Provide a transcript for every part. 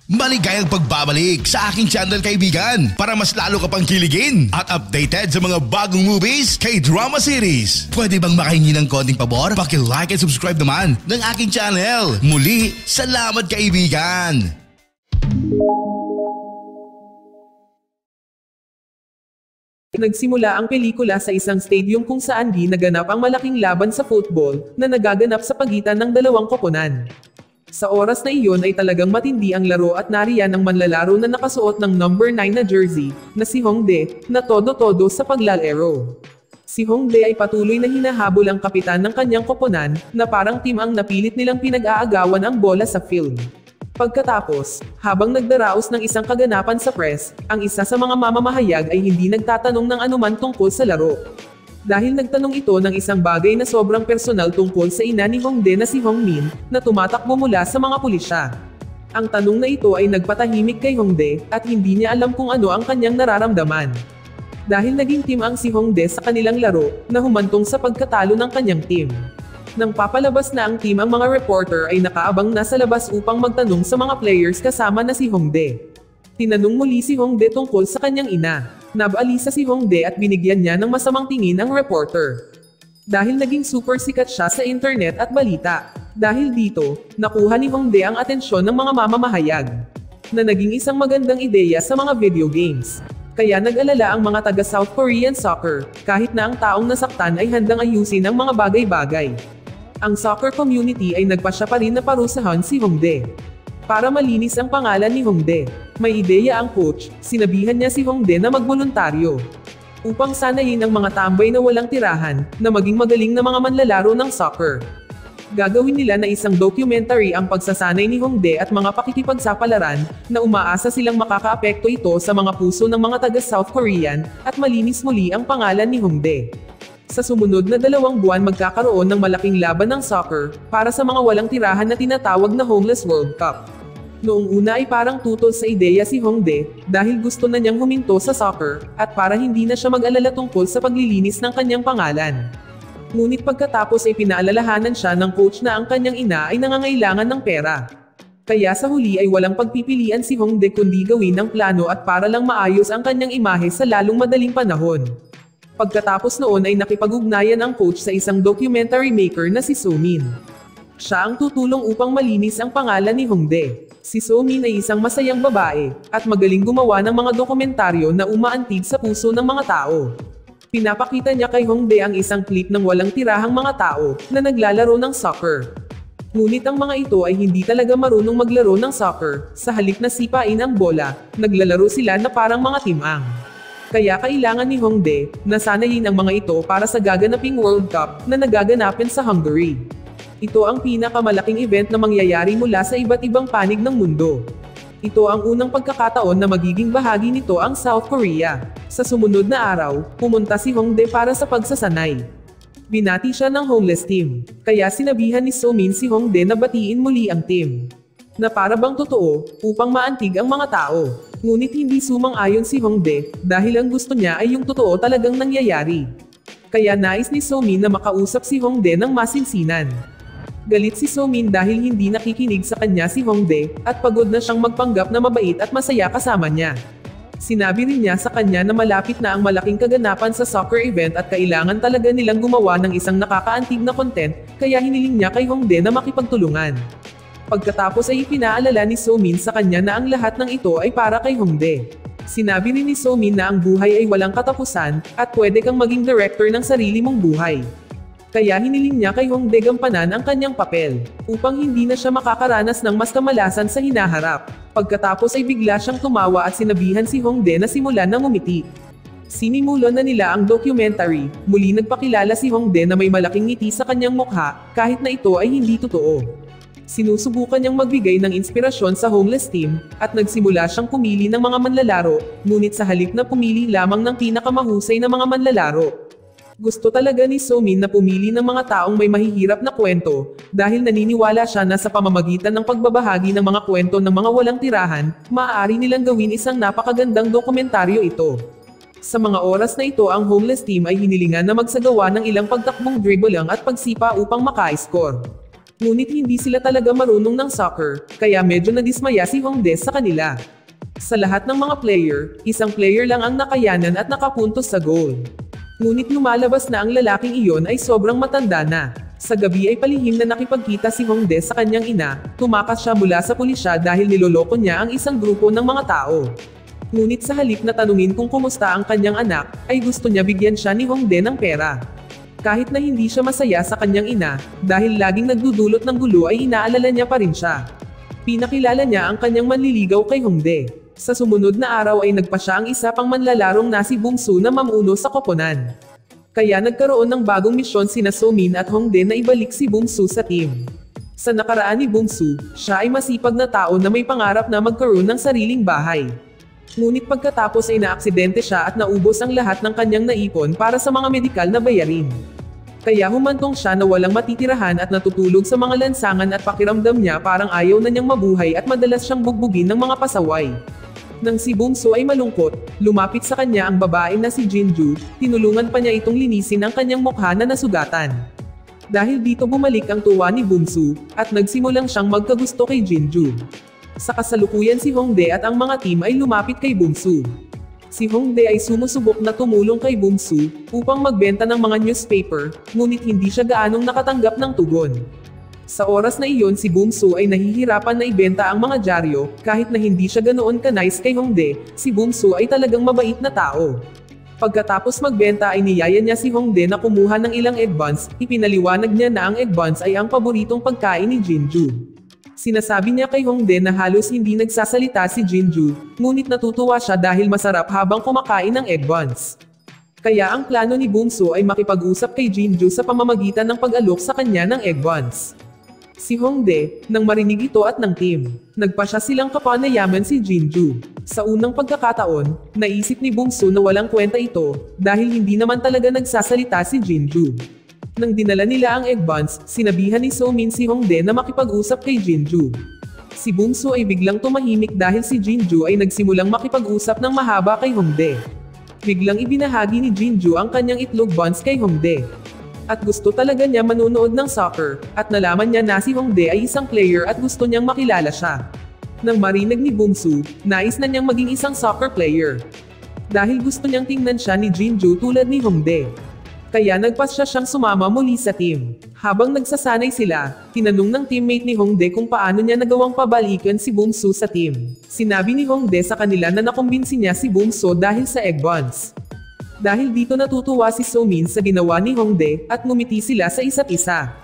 Maligayang pagbabalik sa aking channel, kaibigan, para mas lalo ka pang kiligin at updated sa mga bagong movies, K-drama series. Pwede bang makahingi ng konting pabor? Paki-like and subscribe naman ng aking channel. Muli, salamat kaibigan! Nagsimula ang pelikula sa isang stadium kung saan ginaganap ang malaking laban sa football na nagaganap sa pagitan ng dalawang koponan. Sa oras na iyon ay talagang matindi ang laro at nariyan ang manlalaro na nakasuot ng number 9 na jersey, na si Hongdae, na todo-todo sa paglalaro. Si Hongdae ay patuloy na hinahabol ang kapitan ng kanyang koponan, na parang team ang napilit nilang pinag-aagawan ang bola sa field. Pagkatapos, habang nagdaraos ng isang kaganapan sa press, ang isa sa mga mamamahayag ay hindi nagtatanong ng anuman tungkol sa laro. Dahil nagtanong ito ng isang bagay na sobrang personal tungkol sa ina ni Hongdae na si Hongmin, na tumatakbo mula sa mga pulisya. Ang tanong na ito ay nagpatahimik kay Hongdae, at hindi niya alam kung ano ang kanyang nararamdaman. Dahil naging team ang si Hongdae sa kanilang laro, na humantong sa pagkatalo ng kanyang team. Nang papalabas na ang team, ang mga reporter ay nakaabang na sa labas upang magtanong sa mga players kasama na si Hongdae. Tinanong muli si Hongdae tungkol sa kanyang ina. Nabalisa si Hongdae at binigyan niya ng masamang tingin ang reporter. Dahil naging super sikat siya sa internet at balita. Dahil dito, nakuha ni Hongdae ang atensyon ng mga mamamahayag. Na naging isang magandang ideya sa mga video games. Kaya nag-alala ang mga taga South Korean soccer, kahit na ang taong nasaktan ay handang ayusin ang mga bagay-bagay. Ang soccer community ay nagpasya pa rin na parusahan si Hongdae. Para malinis ang pangalan ni Hongdae, may ideya ang coach, sinabihan niya si Hongdae na magboluntaryo. Upang sanayin ang mga tambay na walang tirahan, na maging magaling na mga manlalaro ng soccer. Gagawin nila na isang documentary ang pagsasanay ni Hongdae at mga pakikipagsapalaran, na umaasa silang makakaapekto ito sa mga puso ng mga taga South Korean, at malinis muli ang pangalan ni Hongdae. Sa sumunod na 2 buwan magkakaroon ng malaking laban ng soccer, para sa mga walang tirahan na tinatawag na Homeless World Cup. Noong una ay parang tutol sa ideya si Hongdae, dahil gusto na niyang huminto sa soccer, at para hindi na siya mag-alala tungkol sa paglilinis ng kanyang pangalan. Ngunit pagkatapos ay pinaalalahanan siya ng coach na ang kanyang ina ay nangangailangan ng pera. Kaya sa huli ay walang pagpipilian si Hongdae kundi gawin ang plano at para lang maayos ang kanyang imahe sa lalong madaling panahon. Pagkatapos noon ay nakipag-ugnayan ang coach sa isang documentary maker na si Somin. Siya ang tutulong upang malinis ang pangalan ni Hongdae. Si Somin ay isang masayang babae, at magaling gumawa ng mga dokumentaryo na umaantig sa puso ng mga tao. Pinapakita niya kay Hongdae ang isang clip ng walang tirahang mga tao, na naglalaro ng soccer. Ngunit ang mga ito ay hindi talaga marunong maglaro ng soccer, sa halip na sipain ang bola, naglalaro sila na parang mga timang. Kaya kailangan ni Hongdae, na sanayin ang mga ito para sa gaganaping World Cup, na nagaganapin sa Hungary. Ito ang pinakamalaking event na mangyayari mula sa iba't ibang panig ng mundo. Ito ang unang pagkakataon na magiging bahagi nito ang South Korea. Sa sumunod na araw, pumunta si Hongdae para sa pagsasanay. Binati siya ng homeless team, kaya sinabihan ni Somin si Hongdae na batiin muli ang team. Na para bang totoo, upang maantig ang mga tao. Ngunit hindi sumang-ayon si Hongdae, dahil ang gusto niya ay yung totoo talagang nangyayari. Kaya nais ni Somin na makausap si Hongdae ng masinsinan. Galit si Somin dahil hindi nakikinig sa kanya si Hongdae, at pagod na siyang magpanggap na mabait at masaya kasama niya. Sinabi rin niya sa kanya na malapit na ang malaking kaganapan sa soccer event at kailangan talaga nilang gumawa ng isang nakakaantig na content, kaya hiniling niya kay Hongdae na makipagtulungan. Pagkatapos ay ipinaalala ni Somin sa kanya na ang lahat ng ito ay para kay Hongdae. Sinabi rin ni Somin na ang buhay ay walang katapusan, at pwede kang maging director ng sarili mong buhay. Kaya hiniling niya kay Hongdae gampanan ang kanyang papel, upang hindi na siya makakaranas ng mas kamalasan sa hinaharap. Pagkatapos ay bigla siyang tumawa at sinabihan si Hongdae na simulan na ngumiti. Sinimulan na nila ang documentary, muli nagpakilala si Hongdae na may malaking ngiti sa kanyang mukha, kahit na ito ay hindi totoo. Sinusubukan niyang magbigay ng inspirasyon sa homeless team, at nagsimula siyang pumili ng mga manlalaro, ngunit sa halip na pumili lamang ng pinakamahusay na mga manlalaro. Gusto talaga ni Somin na pumili ng mga taong may mahihirap na kwento, dahil naniniwala siya na sa pamamagitan ng pagbabahagi ng mga kwento ng mga walang tirahan, maaari nilang gawin isang napakagandang dokumentaryo ito. Sa mga oras na ito ang homeless team ay hinilingan na magsagawa ng ilang pagtakbong dribble lang at pagsipa upang maka-score. Ngunit hindi sila talaga marunong ng soccer, kaya medyo nadismaya si Hongdae sa kanila. Sa lahat ng mga player, isang player lang ang nakayanan at nakapuntos sa goal. Ngunit lumalabas na ang lalaking iyon ay sobrang matanda na. Sa gabi ay palihim na nakipagkita si Hongdae sa kanyang ina, tumakas siya mula sa pulisya dahil niloloko niya ang isang grupo ng mga tao. Ngunit sa halip na tanungin kung kumusta ang kanyang anak, ay gusto niya bigyan siya ni Hongdae ng pera. Kahit na hindi siya masaya sa kanyang ina, dahil laging nagdudulot ng gulo ay inaalala niya pa rin siya. Pinakilala niya ang kanyang manliligaw kay Hongdae. Sa sumunod na araw ay nagpa siya ang isa pang manlalarong na si Bungsu na mamuno sa koponan. Kaya nagkaroon ng bagong misyon sina Somin at Hongdae na ibalik si Bungsu sa team. Sa nakaraan ni Bungsu, siya ay masipag na tao na may pangarap na magkaroon ng sariling bahay. Ngunit pagkatapos ay naaksidente siya at naubos ang lahat ng kanyang naipon para sa mga medikal na bayarin. Kaya humantong siya na walang matitirahan at natutulog sa mga lansangan at pakiramdam niya parang ayaw na niyang mabuhay at madalas siyang bugbugin ng mga pasaway. Nang si Bungsu ay malungkot, lumapit sa kanya ang babae na si Jinju, tinulungan pa niya itong linisin ang kanyang mukha na nasugatan. Dahil dito bumalik ang tuwa ni Bungsu, at nagsimulang siyang magkagusto kay Jinju. Sa kasalukuyan si Hongdae at ang mga team ay lumapit kay Bungsu. Si Hongdae ay sumusubok na tumulong kay Bungsu, upang magbenta ng mga newspaper, ngunit hindi siya gaanong nakatanggap ng tugon. Sa oras na iyon si Bungsu ay nahihirapan na ibenta ang mga dyaryo, kahit na hindi siya ganoon ka-nice kay Hongdae, si Bungsu ay talagang mabait na tao. Pagkatapos magbenta ay niyaya niya si Hongdae na kumuha ng ilang egg buns, ipinaliwanag niya na ang egg buns ay ang paboritong pagkain ni Jinju. Sinasabi niya kay Hongdae na halos hindi nagsasalita si Jinju, ngunit natutuwa siya dahil masarap habang kumakain ng egg buns. Kaya ang plano ni Bungsu ay makipag-usap kay Jinju sa pamamagitan ng pag-alok sa kanya ng egg buns. Si Hongdae, nang marinig ito at ng team, nagpa siya silang kapanayaman si Jinju. Sa unang pagkakataon, naisip ni Bungsu na walang kwenta ito, dahil hindi naman talaga nagsasalita si Jinju. Nang dinala nila ang egg buns, sinabihan ni Somin si Hongdae na makipag-usap kay Jinju. Si Bungsu ay biglang tumahimik dahil si Jinju ay nagsimulang makipag-usap ng mahaba kay Hongdae. Biglang ibinahagi ni Jinju ang kanyang itlog buns kay Hongdae. At gusto talaga niya manonood ng soccer, at nalaman niya na si Hongdae ay isang player at gusto niyang makilala siya. Nang marinig ni Bungsu, nais na niyang maging isang soccer player. Dahil gusto niyang tingnan siya ni Jinju tulad ni Hongdae. Kaya nagpas siya siyang sumama muli sa team. Habang nagsasanay sila, tinanong ng teammate ni Hongdae kung paano niya nagawang pabalikan si Bungsu sa team. Sinabi ni Hongdae sa kanila na nakumbinsi niya si Bungsu dahil sa egg buns. Dahil dito natutuwa si Somin sa ginawa ni Hongdae, at ngumiti sila sa isa't isa.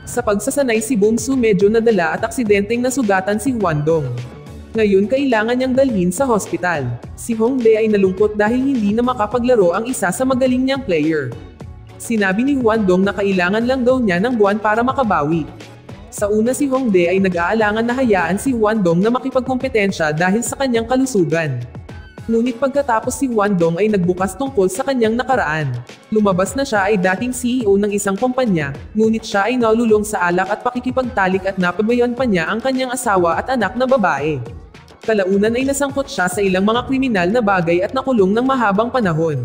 Sa pagsasanay si Bungsu medyo nadala at aksidenteng nasugatan si Hwandong. Ngayon kailangan niyang dalhin sa hospital. Si Hongdae ay nalungkot dahil hindi na makapaglaro ang isa sa magaling niyang player. Sinabi ni Hwandong na kailangan lang daw niya ng buwan para makabawi. Sa una si Hongdae ay nag-aalangan na hayaan si Hwandong na makipagkompetensya dahil sa kanyang kalusugan. Ngunit pagkatapos si Hwandong ay nagbukas tungkol sa kanyang nakaraan. Lumabas na siya ay dating CEO ng isang kumpanya, ngunit siya ay nalulong sa alak at pakikipagtalik at napabayaan pa niya ang kanyang asawa at anak na babae. Kalaunan ay nasangkot siya sa ilang mga kriminal na bagay at nakulong ng mahabang panahon.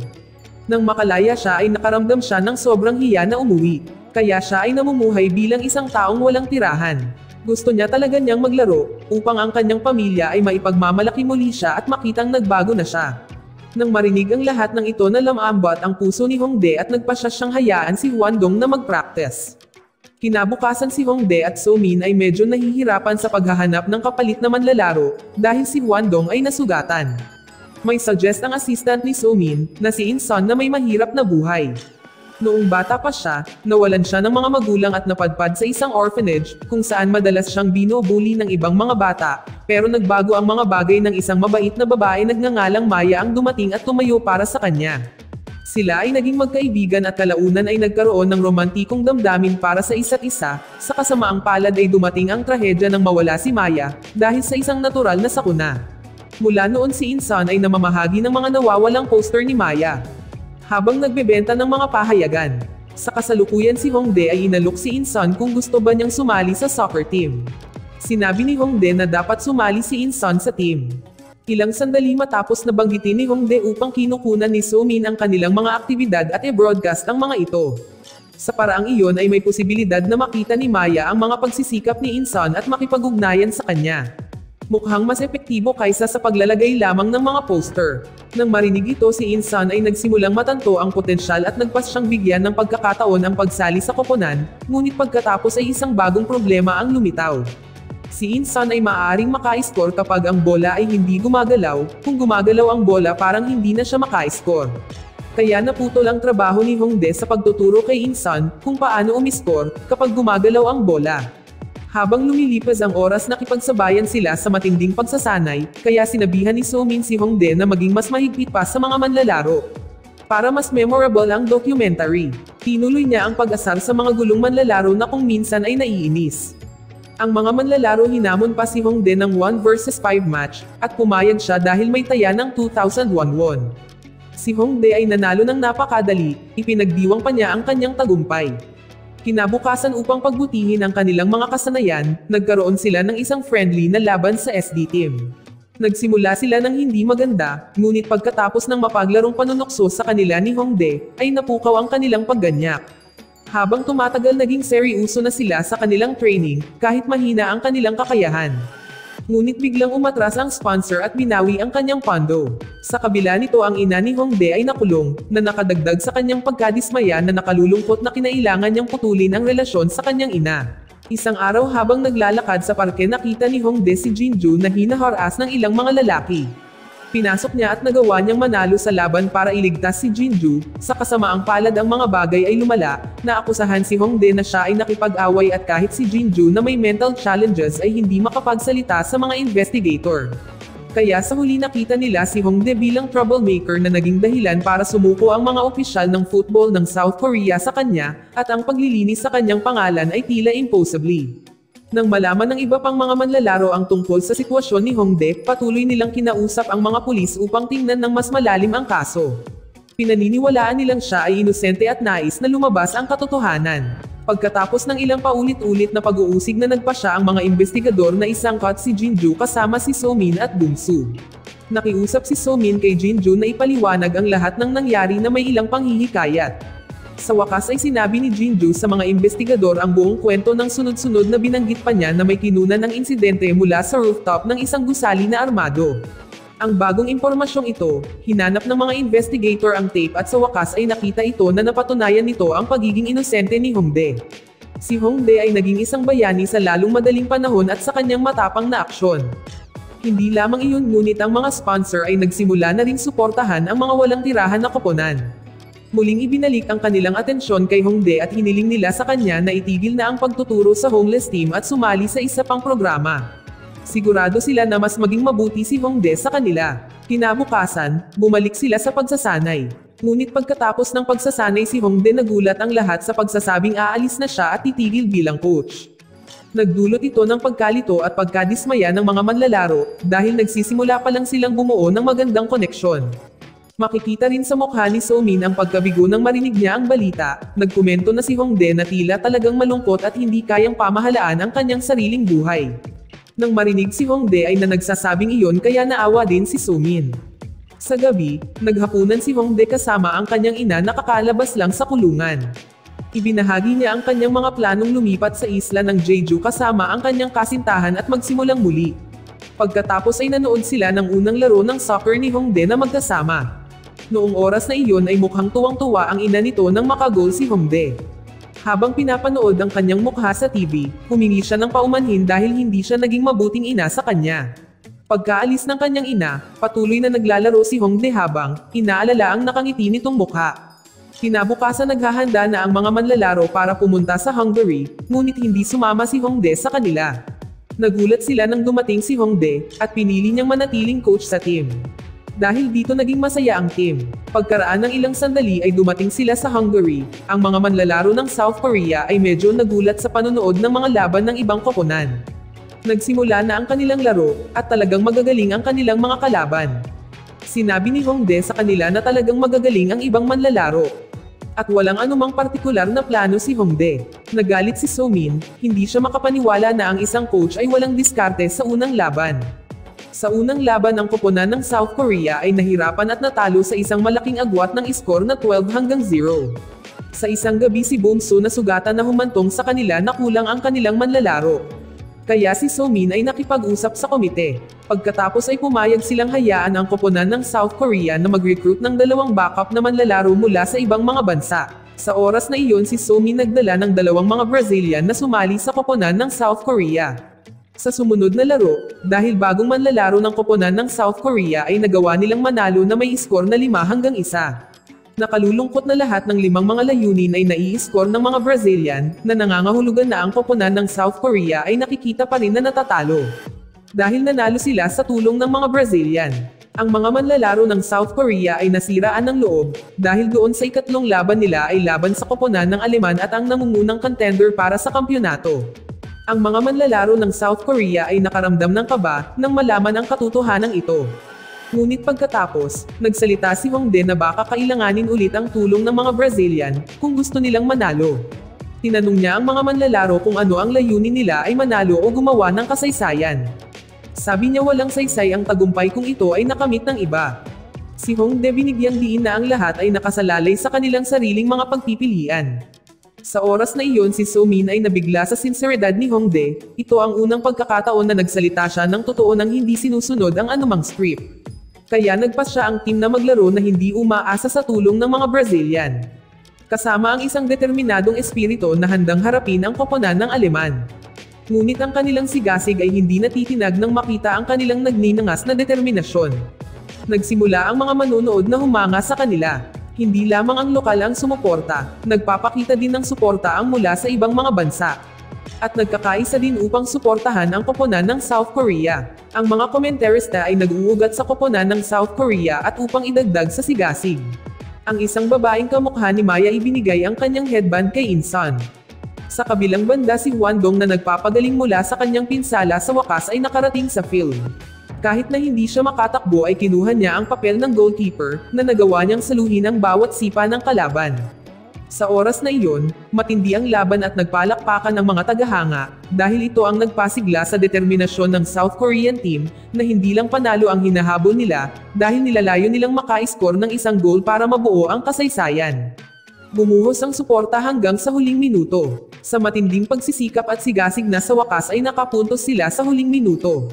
Nang makalaya siya ay nakaramdam siya ng sobrang hiya na umuwi, kaya siya ay namumuhay bilang isang taong walang tirahan. Gusto niya talaga niyang maglaro, upang ang kanyang pamilya ay maipagmamalaki muli siya at makitang nagbago na siya. Nang marinig ang lahat ng ito na lamambat ang puso ni Hongdae at nagpasya siyang hayaan si Hwandong na mag-practice. Kinabukasan si Hongdae at Somin ay medyo nahihirapan sa paghahanap ng kapalit na manlalaro, dahil si Hwandong ay nasugatan. May suggest ang assistant ni Somin, na si Inson na may mahirap na buhay. Noong bata pa siya, nawalan siya ng mga magulang at napadpad sa isang orphanage, kung saan madalas siyang binubuli ng ibang mga bata, pero nagbago ang mga bagay ng isang mabait na babae nagngangalang Maya ang dumating at tumayo para sa kanya. Sila ay naging magkaibigan at kalaunan ay nagkaroon ng romantikong damdamin para sa isa't isa, sa kasamaang palad ay dumating ang trahedya ng mawala si Maya, dahil sa isang natural na sakuna. Mula noon si Inson ay namamahagi ng mga nawawalang poster ni Maya. Habang nagbebenta ng mga pahayagan. Sa kasalukuyan si Hongdae ay inalok si Inson kung gusto ba niyang sumali sa soccer team. Sinabi ni Hongdae na dapat sumali si Inson sa team. Ilang sandali matapos na banggitin ni Hongdae upang kinukunan ni Somin ang kanilang mga aktibidad at i-broadcast ang mga ito. Sa paraang iyon ay may posibilidad na makita ni Maya ang mga pagsisikap ni Insan at makipag-ugnayan sa kanya. Mukhang mas epektibo kaysa sa paglalagay lamang ng mga poster. Nang marinig ito, si Insan ay nagsimulang matanto ang potensyal at nagpas siyang bigyan ng pagkakataon ang pagsali sa koponan, ngunit pagkatapos ay isang bagong problema ang lumitaw. Si Insan ay maaaring maka-score kapag ang bola ay hindi gumagalaw, kung gumagalaw ang bola parang hindi na siya maka-score. Kaya naputol ang trabaho ni Hongdae sa pagtuturo kay Insan kung paano umiscore kapag gumagalaw ang bola. Habang lumilipas ang oras, nakipagsabayan sila sa matinding pagsasanay, kaya sinabihan ni Somin si Hongdae na maging mas mahigpit pa sa mga manlalaro. Para mas memorable ang documentary, tinuloy niya ang pag-asar sa mga gulong manlalaro na kung minsan ay naiinis. Ang mga manlalaro hinamon pa si Hongdae ng 1 versus 5 match, at pumayag siya dahil may taya ng 2,001 won. Si Hongdae ay nanalo ng napakadali, ipinagdiwang pa niya ang kanyang tagumpay. Kinabukasan, upang pagbutihin ang kanilang mga kasanayan, nagkaroon sila ng isang friendly na laban sa SD team. Nagsimula sila ng hindi maganda, ngunit pagkatapos ng mapaglarong panunokso sa kanila ni Hongdae, ay napukaw ang kanilang pagganyak. Habang tumatagal, naging seryoso na sila sa kanilang training, kahit mahina ang kanilang kakayahan. Ngunit biglang umatras ang sponsor at binawi ang kanyang pondo. Sa kabila nito, ang ina ni Hongdae ay nakulong, na nakadagdag sa kanyang pagkadismaya na nakalulungkot na kinailangan niyang putulin ang relasyon sa kanyang ina. Isang araw habang naglalakad sa parke, nakita ni Hongdae si Jinju na hinaharas ng ilang mga lalaki. Pinasok niya at nagawa niyang manalo sa laban para iligtas si Jinju. Sa kasamaang palad, ang mga bagay ay lumala, naakusahan si Hongdae na siya ay nakipag-away at kahit si Jinju na may mental challenges ay hindi makapagsalita sa mga investigator. Kaya sa huli nakita nila si Hongdae bilang troublemaker na naging dahilan para sumuko ang mga opisyal ng football ng South Korea sa kanya, at ang paglilinis sa kanyang pangalan ay tila impossibly. Nang malaman ng iba pang mga manlalaro ang tungkol sa sitwasyon ni Hongdae, patuloy nilang kinausap ang mga pulis upang tingnan ng mas malalim ang kaso. Pinaniniwalaan nilang siya ay inosente at nais na lumabas ang katotohanan. Pagkatapos ng ilang paulit-ulit na pag-uusig, na nagpasya ang mga investigador na isangkat si Jinju kasama si Somin at Bungsu. Nakiusap si Somin kay Jinju na ipaliwanag ang lahat ng nangyari na may ilang panghihikayat. Sa wakas ay sinabi ni Jinju sa mga investigador ang buong kwento ng sunod-sunod, na binanggit pa niya na may kinunan ng insidente mula sa rooftop ng isang gusali na armado. Ang bagong impormasyong ito, hinanap ng mga investigator ang tape at sa wakas ay nakita ito na napatunayan nito ang pagiging inosente ni Hongdae. Si Hongdae ay naging isang bayani sa lalong madaling panahon at sa kanyang matapang na aksyon. Hindi lamang iyon, ngunit ang mga sponsor ay nagsimula na ring suportahan ang mga walang tirahan na koponan. Muling ibinalik ang kanilang atensyon kay Hongdae at hiniling nila sa kanya na itigil na ang pagtuturo sa homeless team at sumali sa isa pang programa. Sigurado sila na mas maging mabuti si Hongdae sa kanila. Kinabukasan, bumalik sila sa pagsasanay. Ngunit pagkatapos ng pagsasanay, si Hongdae nagulat ang lahat sa pagsasabing aalis na siya at titigil bilang coach. Nagdulot ito ng pagkalito at pagkadismaya ng mga manlalaro, dahil nagsisimula pa lang silang bumuo ng magandang koneksyon. Makikita rin sa mukha ni Somin ang pagkabigo nang marinig niya ang balita. Nagkomento na si Hongdae na tila talagang malungkot at hindi kayang pamahalaan ang kanyang sariling buhay. Nang marinig si Hongdae ay nagsasabing iyon, kaya naawa din si Somin. Sa gabi, naghapunan si Hongdae kasama ang kanyang ina na kakalabas lang sa kulungan. Ibinahagi niya ang kanyang mga planong lumipat sa isla ng Jeju kasama ang kanyang kasintahan at magsimulang muli. Pagkatapos ay nanood sila ng unang laro ng soccer ni Hongdae na magkasama. Noong oras na iyon ay mukhang tuwang-tuwa ang ina nito nang makagol si Hongdae. Habang pinapanood ang kanyang mukha sa TV, humingi siya ng paumanhin dahil hindi siya naging mabuting ina sa kanya. Pagkaalis ng kanyang ina, patuloy na naglalaro si Hongdae habang inaalala ang nakangiti nitong mukha. Kinabukasan, naghahanda na ang mga manlalaro para pumunta sa Hungary, ngunit hindi sumama si Hongdae sa kanila. Nagulat sila nang dumating si Hongdae, at pinili niyang manatiling coach sa team. Dahil dito naging masaya ang team. Pagkaraan ng ilang sandali ay dumating sila sa Hungary. Ang mga manlalaro ng South Korea ay medyo nagulat sa panonood ng mga laban ng ibang koponan. Nagsimula na ang kanilang laro, at talagang magagaling ang kanilang mga kalaban. Sinabi ni Hongdae sa kanila na talagang magagaling ang ibang manlalaro. At walang anumang partikular na plano si Hongdae. Nagalit si Somin, hindi siya makapaniwala na ang isang coach ay walang diskarte sa unang laban. Sa unang laban, ang koponan ng South Korea ay nahirapan at natalo sa isang malaking agwat ng iskor na 12-0. Sa isang gabi si Bongso na sugatan na humantong sa kanila na kulang ang kanilang manlalaro. Kaya si So-min ay nakipag-usap sa komite. Pagkatapos ay pumayag silang hayaan ang koponan ng South Korea na mag-recruit ng 2 backup na manlalaro mula sa ibang mga bansa. Sa oras na iyon si So-min nagdala ng 2 mga Brazilian na sumali sa koponan ng South Korea. Sa sumunod na laro, dahil bagong manlalaro ng koponan ng South Korea ay nagawa nilang manalo na may score na 5-1. Nakalulungkot na lahat ng 5 mga layunin ay nai-score ng mga Brazilian, na nangangahulugan na ang koponan ng South Korea ay nakikita pa rin na natatalo. Dahil nanalo sila sa tulong ng mga Brazilian, ang mga manlalaro ng South Korea ay nasiraan ng loob, dahil doon sa ikatlong laban nila ay laban sa koponan ng Aleman at ang nangungunang contender para sa kampyonato. Ang mga manlalaro ng South Korea ay nakaramdam ng kaba nang malaman ang katotohanan ito. Ngunit pagkatapos, nagsalita si Hongdae na baka kailanganin ulit ang tulong ng mga Brazilian kung gusto nilang manalo. Tinanong niya ang mga manlalaro kung ano ang layunin nila ay manalo o gumawa ng kasaysayan. Sabi niya walang saysay ang tagumpay kung ito ay nakamit ng iba. Si Hongdae binigyang diin na ang lahat ay nakasalalay sa kanilang sariling mga pagpipilian. Sa oras na iyon si So-min ay nabigla sa sinseridad ni Hongdae. Ito ang unang pagkakataon na nagsalita siya ng totoo nang hindi sinusunod ang anumang script. Kaya nagpas siya ang team na maglaro na hindi umaasa sa tulong ng mga Brazilian. Kasama ang isang determinadong espiritu na handang harapin ang koponan ng Aleman. Ngunit ang kanilang sigasig ay hindi natitinag nang makita ang kanilang nagninangas na determinasyon. Nagsimula ang mga manonood na humanga sa kanila. Hindi lamang ang lokal ang sumuporta, nagpapakita din ng suporta ang mula sa ibang mga bansa. At nagkakaisa din upang suportahan ang koponan ng South Korea. Ang mga komentarista ay nag-uugat sa koponan ng South Korea at upang idagdag sa sigasig. Ang isang babaeng kamukha ni Maya ibinigay ang kanyang headband kay Insan. Sa kabilang banda si Hwandong na nagpapagaling mula sa kanyang pinsala sa wakas ay nakarating sa film. Kahit na hindi siya makatakbo ay kinuha niya ang papel ng goalkeeper na nagawa niyang saluhin ang bawat sipa ng kalaban. Sa oras na iyon, matindi ang laban at nagpalakpakan ng mga tagahanga, dahil ito ang nagpasigla sa determinasyon ng South Korean team, na hindi lang panalo ang hinahabol nila, dahil nilalayo nilang maka-score ng 1 goal para mabuo ang kasaysayan. Bumuhos ang suporta hanggang sa huling minuto. Sa matinding pagsisikap at sigasig na sa wakas ay nakapuntos sila sa huling minuto.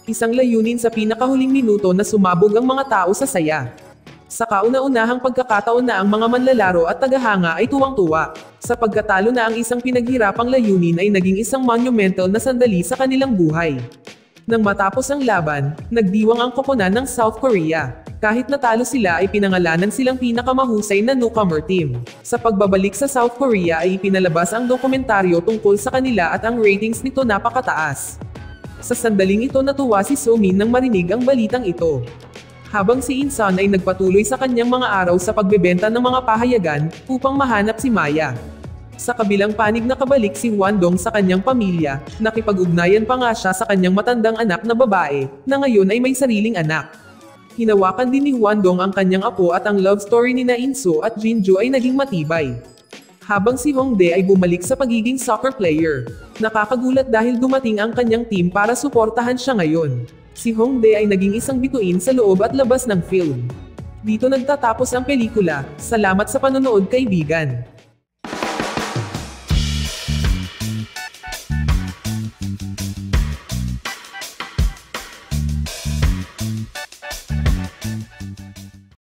Isang layunin sa pinakahuling minuto na sumabog ang mga tao sa saya. Sa kauna-unahang pagkakataon na ang mga manlalaro at tagahanga ay tuwang-tuwa, sa pagkatalo na ang isang pinaghirapang layunin ay naging isang monumental na sandali sa kanilang buhay. Nang matapos ang laban, nagdiwang ang koponan ng South Korea. Kahit natalo sila ay pinangalanan silang pinakamahusay na newcomer team. Sa pagbabalik sa South Korea ay ipinalabas ang dokumentaryo tungkol sa kanila at ang ratings nito napakataas. Sa sandaling ito natuwa si So-min nang marinig ang balitang ito. Habang si Insan ay nagpatuloy sa kanyang mga araw sa pagbebenta ng mga pahayagan, upang mahanap si Maya. Sa kabilang panig nakabalik si Hwandong sa kanyang pamilya, nakipag-ugnayan pa nga siya sa kanyang matandang anak na babae, na ngayon ay may sariling anak. Hinawakan din ni Hwandong ang kanyang apo at ang love story ni Inso at Jinju ay naging matibay. Habang si Hongdae ay bumalik sa pagiging soccer player. Nakakagulat dahil dumating ang kanyang team para suportahan siya ngayon. Si Hongdae ay naging isang bituin sa loob at labas ng film. Dito nagtatapos ang pelikula. Salamat sa panonood kaibigan.